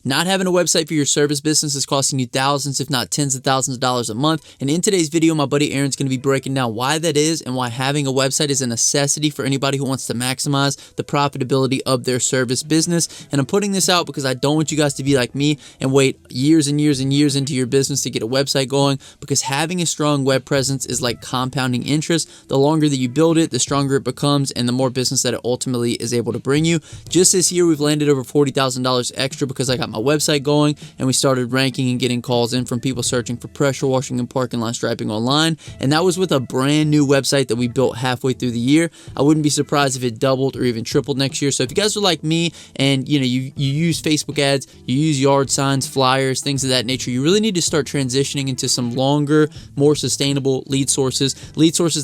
Not having a website for your service business is costing you thousands, if not tens of thousands of dollars a month. And in today's video, my buddy Aaron's going to be breaking down why that is and why having a website is a necessity for anybody who wants to maximize the profitability of their service business. And I'm putting this out because I don't want you guys to be like me and wait years and years and years into your business to get a website going, because having a strong web presence is like compounding interest. The longer that you build it, the stronger it becomes and the more business that it ultimately is able to bring you. Just this year, we've landed over $40,000 extra because I got my website going and we started ranking and getting calls in from people searching for pressure washing and parking lot striping online. And that was with a brand new website that we built halfway through the year. I wouldn't be surprised if it doubled or even tripled next year. So if you guys are like me and you use Facebook ads, you use yard signs, flyers, things of that nature, you really need to start transitioning into some longer, more sustainable lead sources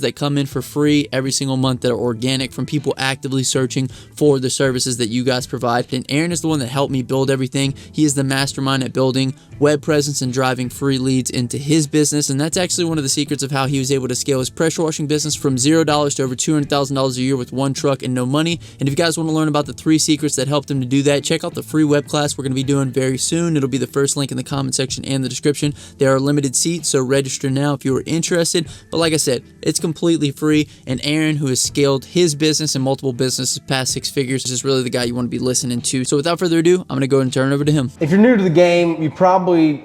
that come in for free every single month, that are organic from people actively searching for the services that you guys provide. And Aaron is the one that helped me build everything. He is the mastermind at building web presence and driving free leads into his business. And that's actually one of the secrets of how he was able to scale his pressure washing business from $0 to over $200,000 a year with one truck and no money. And if you guys want to learn about the 3 secrets that helped him to do that, check out the free web class we're going to be doing very soon. It'll be the first link in the comment section and the description. There are limited seats, so register now if you are interested. But like I said, it's completely free. And Aaron, who has scaled his business and multiple businesses past 6 figures, is really the guy you want to be listening to. So without further ado, I'm going to go and turn it over to him. If you're new to the game, you probably,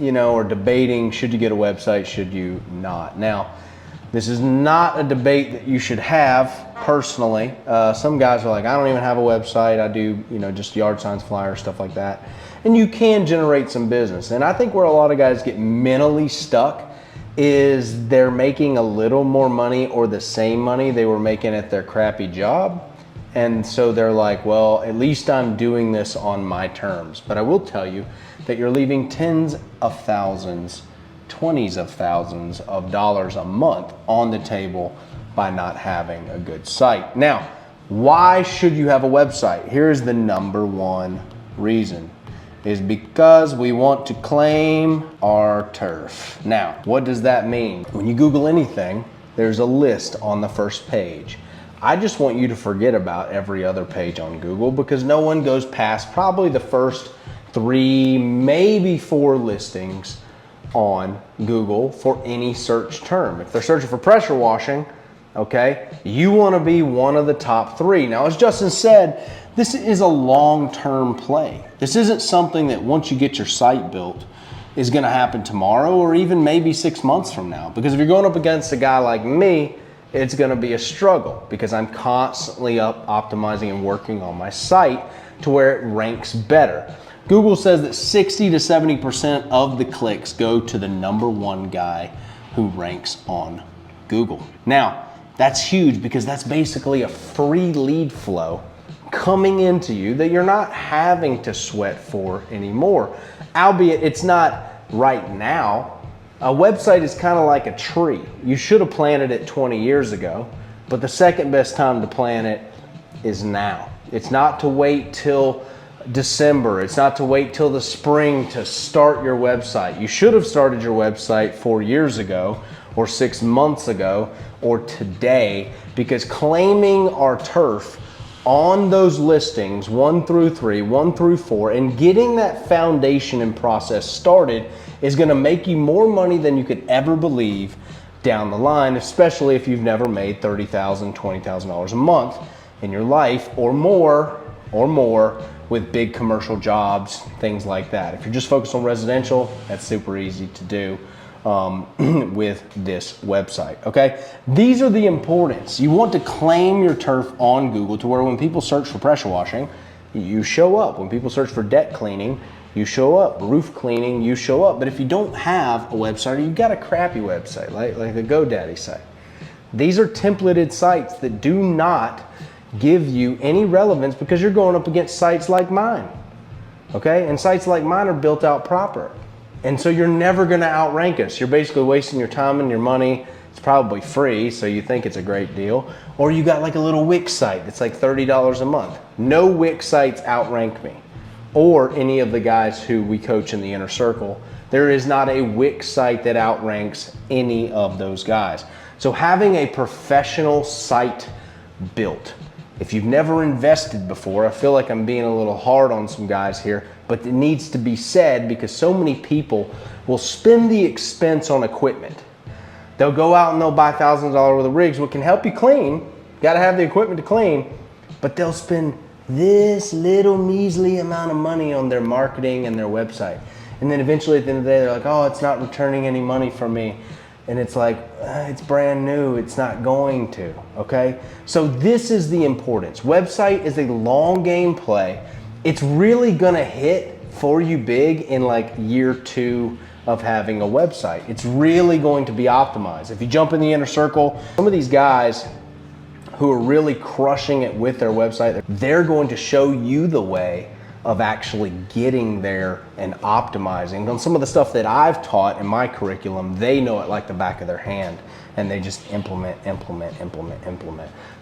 are debating, should you get a website, should you not? Now, this is not a debate that you should have personally. Some guys are like, I don't even have a website. I do, just yard signs, flyers, stuff like that. And you can generate some business. And I think where a lot of guys get mentally stuck is they're making a little more money or the same money they were making at their crappy job. And so they're like, well, at least I'm doing this on my terms. But I will tell you that you're leaving tens of thousands, 20s of thousands of dollars a month on the table by not having a good site. Now, why should you have a website? Here's the number one reason. Is because we want to claim our turf. Now, what does that mean? When you Google anything, there's a list on the first page. I just want you to forget about every other page on Google, because no one goes past probably the first 3, maybe 4 listings on Google for any search term. If they're searching for pressure washing, okay, you want to be one of the top 3. Now, as Justin said, this is a long-term play. This isn't something that once you get your site built is going to happen tomorrow or even maybe 6 months from now. Because if you're going up against a guy like me, it's going to be a struggle, because I'm constantly optimizing and working on my site to where it ranks better. Google says that 60 to 70% of the clicks go to the number 1 guy who ranks on Google. Now, that's huge, because that's basically a free lead flow coming into you that you're not having to sweat for anymore. Albeit it's not right now. A website is kind of like a tree. You should have planted it 20 years ago, but the second best time to plant it is now. It's not to wait till December. It's not to wait till the spring to start your website. You should have started your website 4 years ago or 6 months ago or today, because claiming our turf on those listings 1 through 3, 1 through 4, and getting that foundation and process started is going to make you more money than you could ever believe down the line, especially if you've never made $30,000, $20,000 a month in your life or more with big commercial jobs, things like that. If you're just focused on residential, that's super easy to do with this website, okay? These are the importance. You want to claim your turf on Google to where when people search for pressure washing, you show up. When people search for deck cleaning, you show up. Roof cleaning, you show up. But if you don't have a website, or you've got a crappy website, like the GoDaddy site, these are templated sites that do not give you any relevance, because you're going up against sites like mine, okay? And sites like mine are built out proper. And so you're never going to outrank us. You're basically wasting your time and your money. It's probably free, so you think it's a great deal. Or you got like a little Wix site that's like $30 a month. No Wix sites outrank me or any of the guys who we coach in the inner circle. There is not a Wix site that outranks any of those guys. So having a professional site built, if you've never invested before, I feel like I'm being a little hard on some guys here, but it needs to be said because so many people will spend the expense on equipment. They'll go out and they'll buy thousands of dollars worth of rigs, what can help you clean. Got to have the equipment to clean, but they'll spend this little measly amount of money on their marketing and their website. And then eventually at the end of the day, they're like, oh, it's not returning any money from me. And it's like, it's brand new, it's not going to, okay? So this is the importance. Website is a long game play. It's really gonna hit for you big in like year 2 of having a website. It's really going to be optimized. If you jump in the inner circle, some of these guys who are really crushing it with their website, they're going to show you the way of actually getting there and optimizing. On some of the stuff that I've taught in my curriculum, they know it like the back of their hand, and they just implement.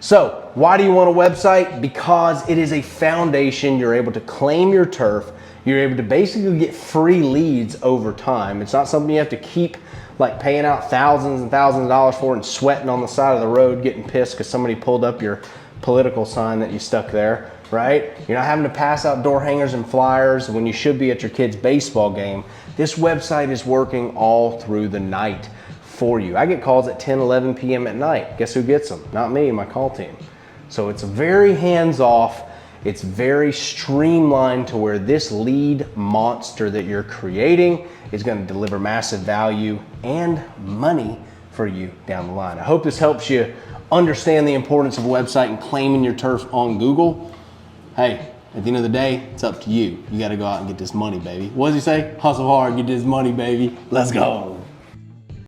So why do you want a website? Because it is a foundation. You're able to claim your turf. You're able to basically get free leads over time. It's not something you have to keep like paying out thousands and thousands of dollars for and sweating on the side of the road, getting pissed because somebody pulled up your political sign that you stuck there, right? You're not having to pass out door hangers and flyers when you should be at your kid's baseball game. This website is working all through the night for you. I get calls at 10, 11 p.m. at night. Guess who gets them? Not me, my call team. So it's very hands-off. It's very streamlined to where this lead monster that you're creating is going to deliver massive value and money for you down the line. I hope this helps you understand the importance of a website and claiming your turf on Google. Hey, at the end of the day, it's up to you. You got to go out and get this money, baby. What does he say? Hustle hard, get this money, baby. Let's go.